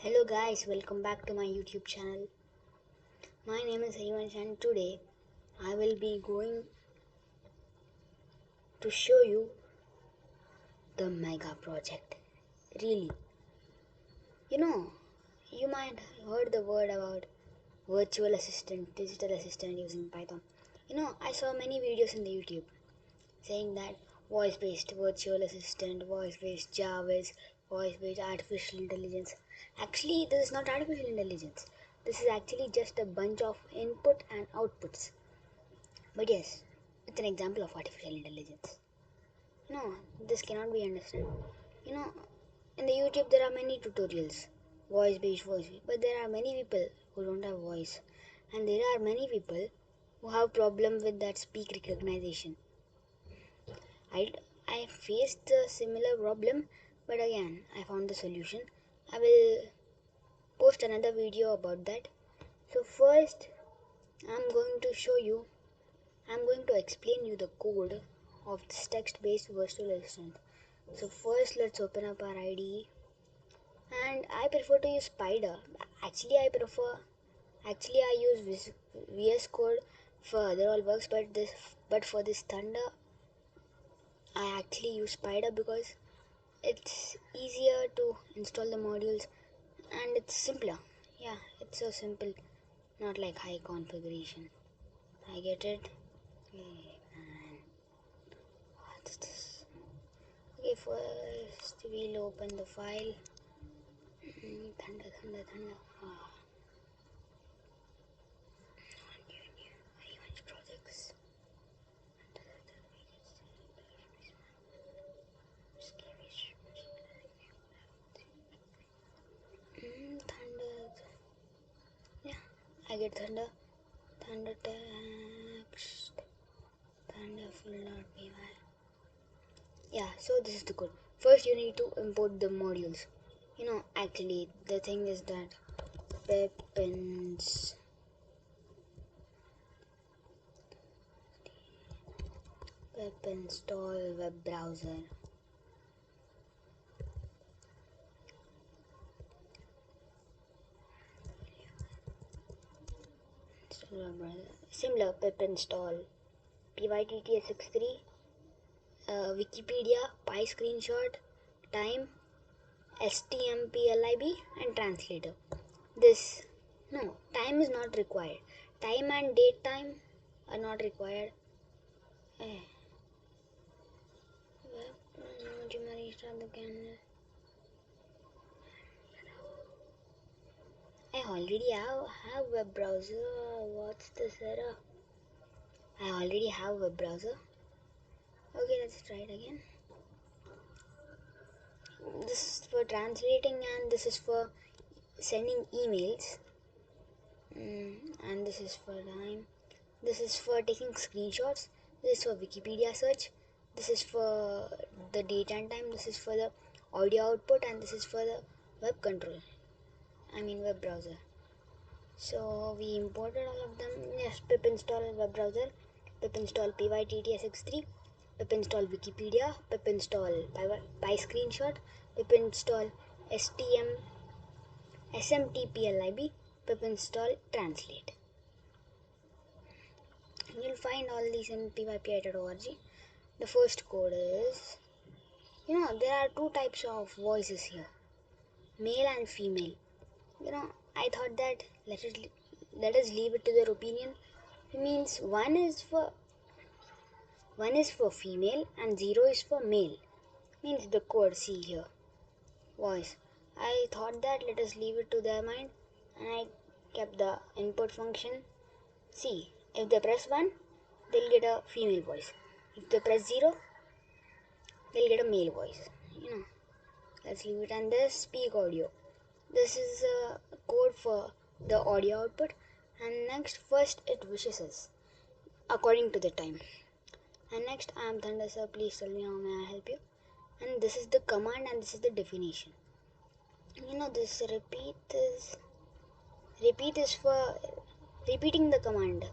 Hello guys, welcome back to my YouTube channel. My name is Harivansh and today I will be going to show you the mega project. Really, you know, you might heard the word about virtual assistant, digital assistant using Python. I saw many videos in the YouTube saying that voice-based virtual assistant, voice-based Jarvis, voice-based artificial intelligence. Actually, this is not artificial intelligence. This is actually just a bunch of input and outputs. But yes, it's an example of artificial intelligence. This cannot be understood. You know, in the YouTube there are many tutorials, voice-based, but there are many people who don't have voice, and there are many people who have problem with that speak recognition. I I faced a similar problem, but again I found the solution. I will post another video about that. So first, I'm going to show you I'm going to explain you the code of this text-based virtual assistant. So first let's open up our IDE, and I prefer to use Spider. Actually I use VS Code for other all works, but for this Thunder I actually use Spider because it's easier to install the modules and it's simpler. Yeah, it's so simple, not like high configuration. I get it. Hey, man. What's this? Okay, first we'll open the file. Thunder. Ah, new projects. Thunder. Yeah, I get Thunder. Thunder text. Thunder full.py. Yeah, so this is the code. First, you need to import the modules. Actually, the thing is that pip install web browser. Similar pip install pytts63, Wikipedia, PyScreenshot, time, stmplib, and translator. This no time is not required. Time and date time are not required. Eh, restart the camera. I already have web browser. What's this error? I already have web browser. Okay, let's try it again. This is for translating and this is for sending emails. And this is for time. This is for taking screenshots. This is for Wikipedia search. This is for the date and time. This is for the audio output, and this is for the web control. I mean web browser. So we imported all of them. Yes, pip install web browser, pip install pytts63, pip install Wikipedia, pip install PyScreenshot, pip install smtplib, pip install translate. You'll find all these in pypi.org. The first code is, there are two types of voices here, male and female. I thought that let us leave it to their opinion. It means one is for female and zero is for male. Means the code, see here, voice. I thought that let us leave it to their mind, and I kept the input function. See, if they press 1, they'll get a female voice. If they press 0, they'll get a male voice. Let's leave it. And this speak audio. This is a code for the audio output. And next, first it wishes us according to the time. And next, I am Thunder sir. Please tell me how may I help you. And this is the command and this is the definition. This repeat is for repeating the command,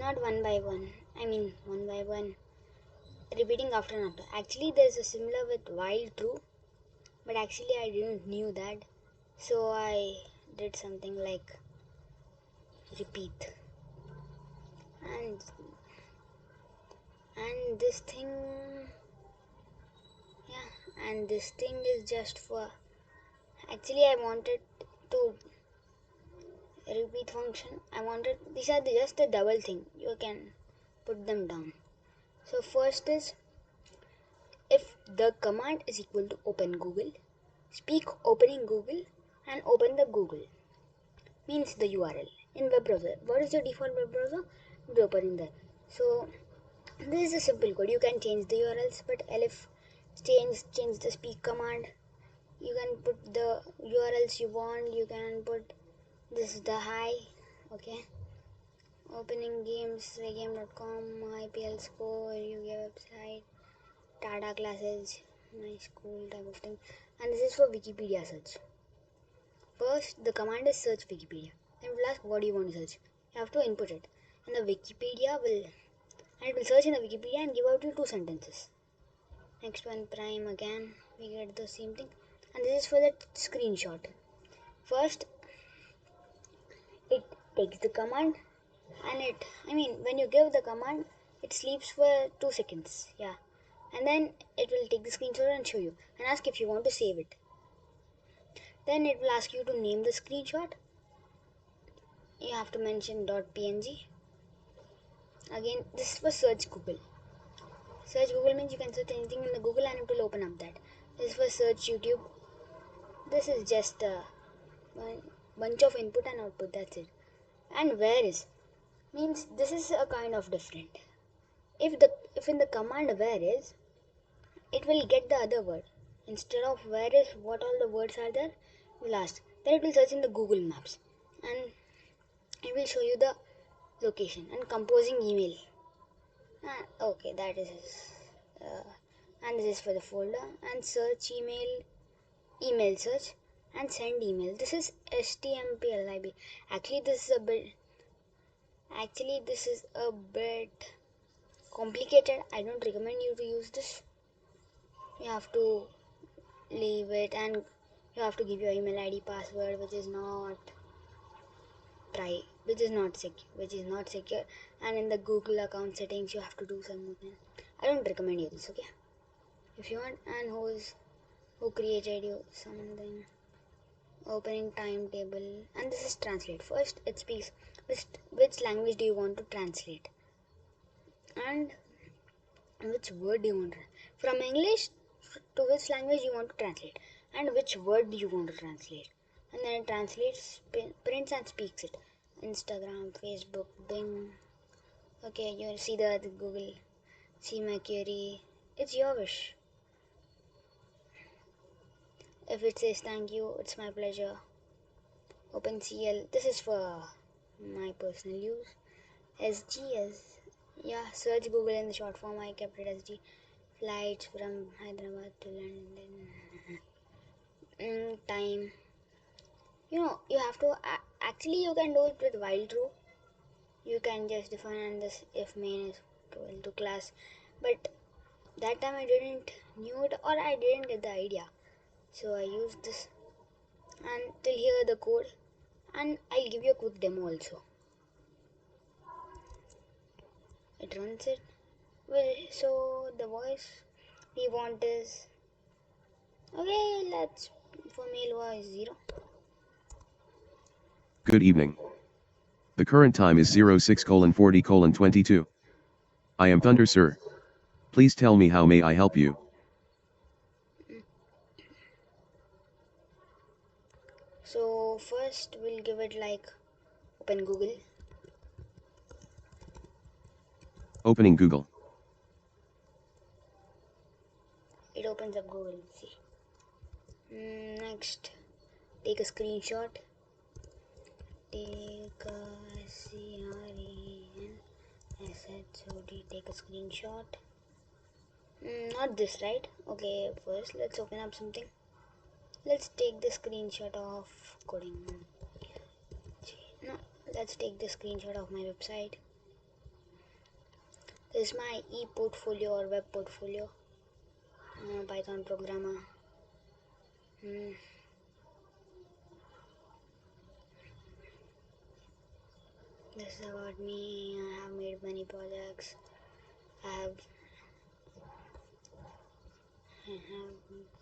not one by one. I mean one by one, repeating after and after. Actually, there's a similar with while true, but actually I didn't knew that. So I did something like repeat, and this thing, yeah, and this thing is just for, actually I wanted to repeat function. I wanted, these are just the double thing, you can put them down. So first is, if the command is equal to open Google, speak opening Google and open the Google, means the URL in web browser. What is your default web browser? Be opening there. So this is a simple code. You can change the URLs, but elif change the speak command. You can put the URLs you want. You can put this is the hi, okay. Opening games, game.com, IPL score, UK website, Tata classes, my school type of thing. And this is for Wikipedia search. First, the command is search Wikipedia. Then it will ask what do you want to search. You have to input it. And the Wikipedia will, and it will search in the Wikipedia and give out you two sentences. Next one, prime again. We get the same thing. And this is for the screenshot. First, it takes the command and when you give the command, it sleeps for 2 seconds. Yeah. And then it will take the screenshot and show you and ask if you want to save it. Then it will ask you to name the screenshot. You have to mention .png. Again, this is for search Google. Search Google means you can search anything in the Google and it will open up that. This is for search YouTube. This is just a bunch of input and output, that's it. And where is means this is a kind of different. If in the command where is, it will get the other word. Instead of where is, what all the words are there, it will ask. Then it will search in the Google Maps and it will show you the location and composing email. Okay, that is and this is for the folder and search email search and send email. This is HTML. Actually, this is a bit complicated. I don't recommend you to use this. You have to leave it and you have to give your email ID password, which is not secure, and in the Google account settings you have to do something. I don't recommend you this, okay? If you want, and who created you something, opening timetable, and this is translate. First it speaks which language do you want to translate and which word do you want to, from English to which language you want to translate and which word do you want to translate, and then it translates, prints and speaks it. Instagram, Facebook, Bing. Okay, you see the Google, see my query. It's your wish. If it says thank you, it's my pleasure. OpenCL, this is for my personal use. SGS, yeah, search Google in the short form. I kept it SG. Flights from Hyderabad to London. Time. You have to actually you can do it with while true. You can just define this if main is equal to class, but that time I didn't knew it or I didn't get the idea, so I used this. And till here the code, and I'll give you a quick demo also. It runs it. Well, so the voice we want is, okay, let's, for male voice 0. Good evening. The current time is 06:40:22. I am Thunder Sir. Please tell me how may I help you? So first we'll give it like open Google. Opening Google. It opens up Google. See. Next, take a screenshot. Take a CRENSHOT. Take a screenshot. Not this, right? Okay, first let's open up something. Let's take the screenshot of coding. No, let's take the screenshot of my website. This is my e-portfolio or web portfolio. Python programmer. This is about me. I have made many projects. I have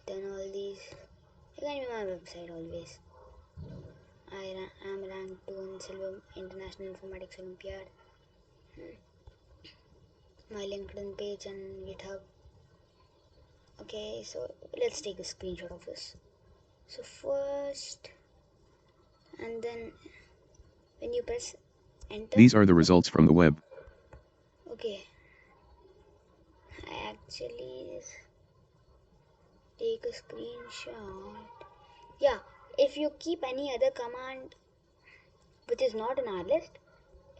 done all these. You can be my website always. I am ranked 2 in Silver International Informatics Olympiad. My LinkedIn page and GitHub. Okay, so let's take a screenshot of this. So first, and then when you press enter. These are the results from the web. Okay. I actually take a screenshot. Yeah, if you keep any other command which is not in our list,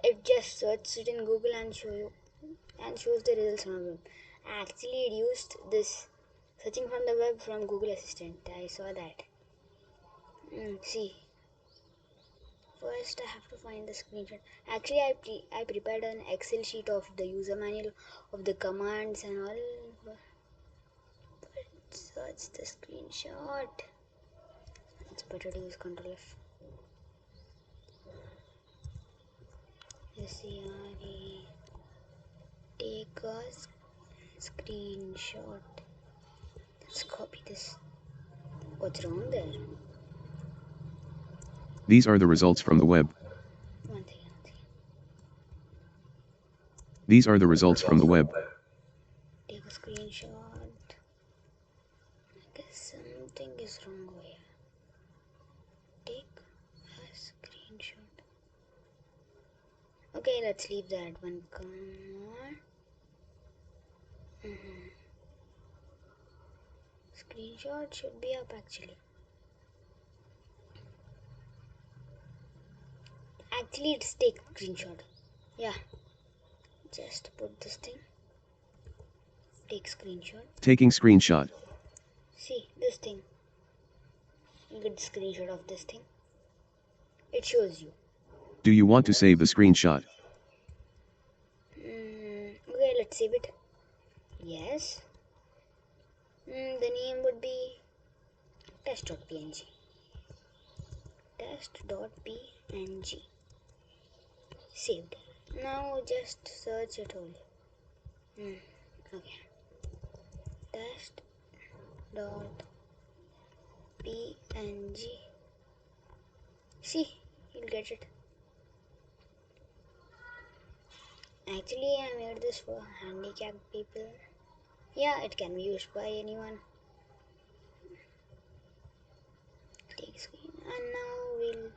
it just searches it in Google and shows the results on the web. Actually, it used this searching from the web from Google Assistant. I saw that. See, first I have to find the screenshot. Actually, I prepared an Excel sheet of the user manual of the commands and all. But search the screenshot. It's better to use Control F. SCRE. Take a screenshot. Let's copy this. What's wrong there? These are the results from the web. One thing. These are the results from the web. Take a screenshot. I guess something is wrong here. Take a screenshot. Okay, let's leave that one. Come on. Screenshot should be up actually. Actually, it's take screenshot. Yeah. Just put this thing. Take screenshot. Taking screenshot. See this thing. You get the screenshot of this thing. It shows you. Do you want to save the screenshot? Okay, let's save it. Yes. The name would be test.png. Test.png. Saved. Now just search it all. Okay. Test.png. See, you'll get it. Actually, I made this for handicapped people. Yeah, it can be used by anyone. Take screen. And now we'll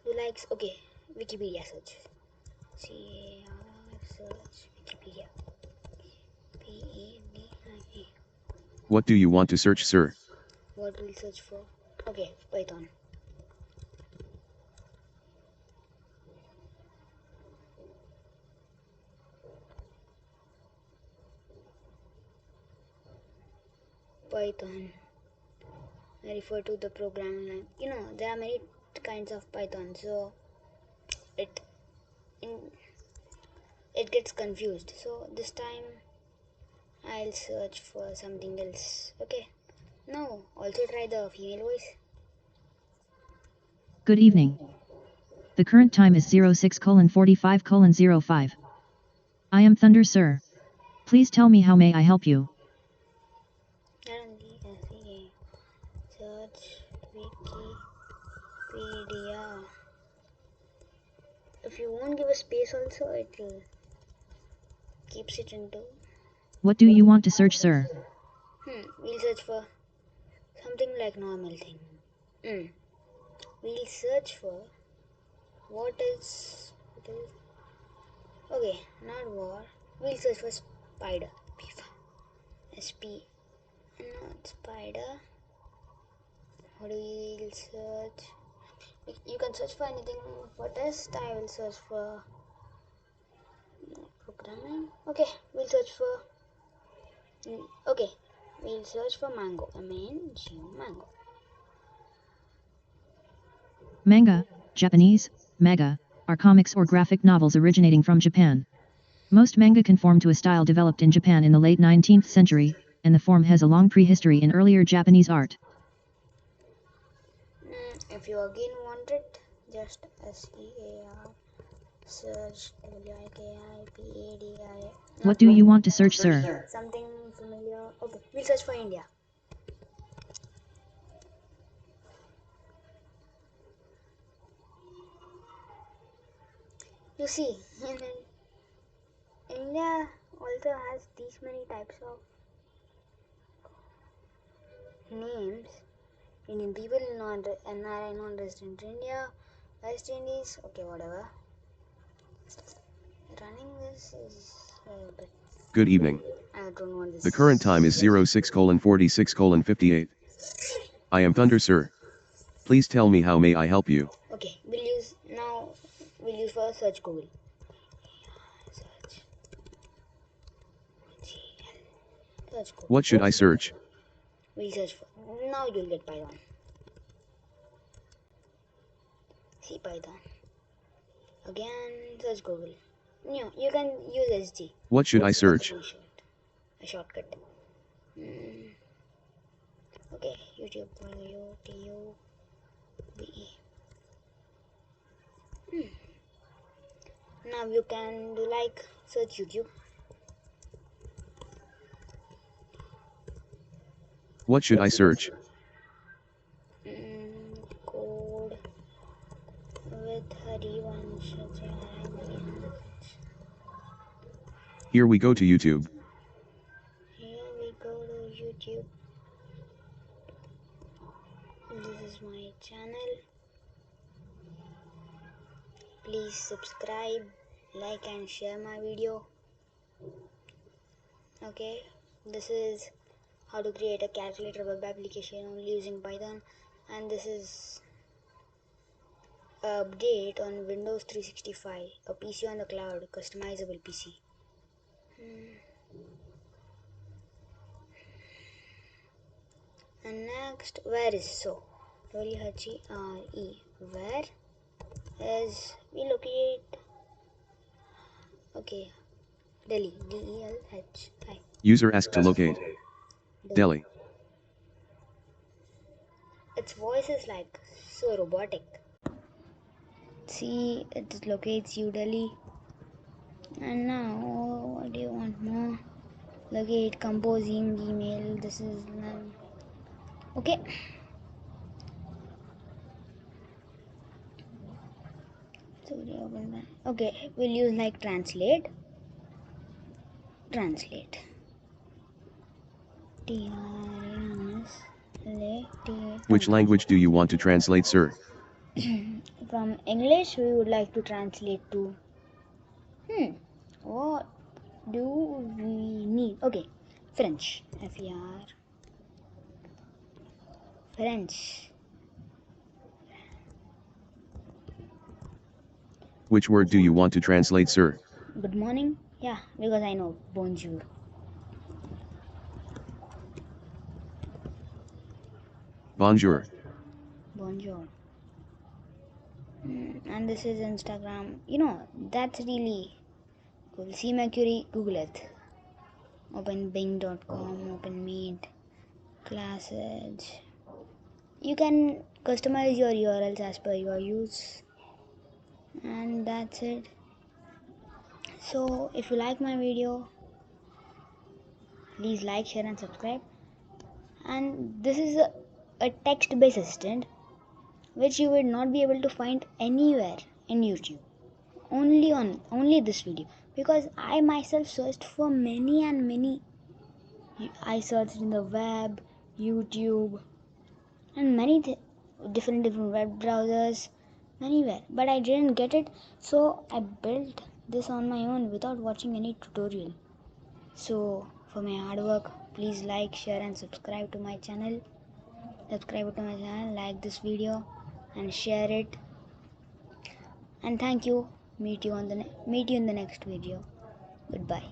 do likes. Okay, Wikipedia search. Search Wikipedia. PEDIA. What do you want to search, sir? What will search for? Okay, Python. Python. I refer to the programming language. You know, there are many kinds of Python, so it gets confused. So this time I'll search for something else. Okay. Now also try the female voice. Good evening. The current time is 06:45:05. I am Thunder, sir. Please tell me how may I help you? Search Wikipedia. If you won't give a space also, it will keeps it into. What do you want to search, sir? We'll search for something like normal thing. We'll search for what is okay, not war. We'll search for spider. SP. Not spider. What we'll search? You can search for anything for test. I will search for programming. Okay, we'll search for. Okay, we'll search for mango. Mango. Manga, Japanese, manga, are comics or graphic novels originating from Japan. Most manga conform to a style developed in Japan in the late 19th century, and the form has a long prehistory in earlier Japanese art. If you again want it, just SEAR Search WIKIPADI. What do you want to search, sir? Something familiar. Okay, we'll search for India. You see, India also has these many types of names. Indian people, NRI, non-resident India, West Indies, okay, whatever. Running this is a bit. Good evening. I don't want this. The current time is 06:46:58. I am Thunder, sir. Please tell me how may I help you. Okay, we'll use first search Google. Search. Search Google. What should I search? We'll search for. Now you'll get Python. See Python. Again, search Google. No, you can use SG. What should I search? A shortcut. Okay, YouTube. Now you can do like search YouTube. What should I search? Code with Harivansh. Here we go to YouTube. Here we go to YouTube. This is my channel. Please subscribe, like and share my video. Okay, this is how to create a calculator web application only using Python, and this is an update on Windows 365, a PC on the cloud, customizable PC. And next, where is so? WHERE. Where is we locate? Okay, Delhi. DELHI. User asked to locate Delhi. Its voice is like so robotic. See, it locates you Delhi. And now, what do you want more? Locate, composing, email. This is okay. So okay, we'll use like translate. Which language do you want to translate, sir? From English, we would like to translate to. What do we need? Okay, French. FER. French. Which word do you want to translate, sir? Good morning. Yeah, because I know bonjour. Bonjour. And this is Instagram. You know, that's really cool. See Mercury, Google Earth. Open Bing.com, open Meet, Classes. You can customize your URLs as per your use. And that's it. So if you like my video, please like, share and subscribe. And this is a text-based assistant which you will not be able to find anywhere in YouTube, only this video, because I myself searched for many and many. I searched in the web, YouTube and many different web browsers, anywhere, but I didn't get it, so I built this on my own without watching any tutorial. So for my hard work, please like, share and subscribe to my channel. Like this video and share it. And thank you. Meet you in the next video. Goodbye.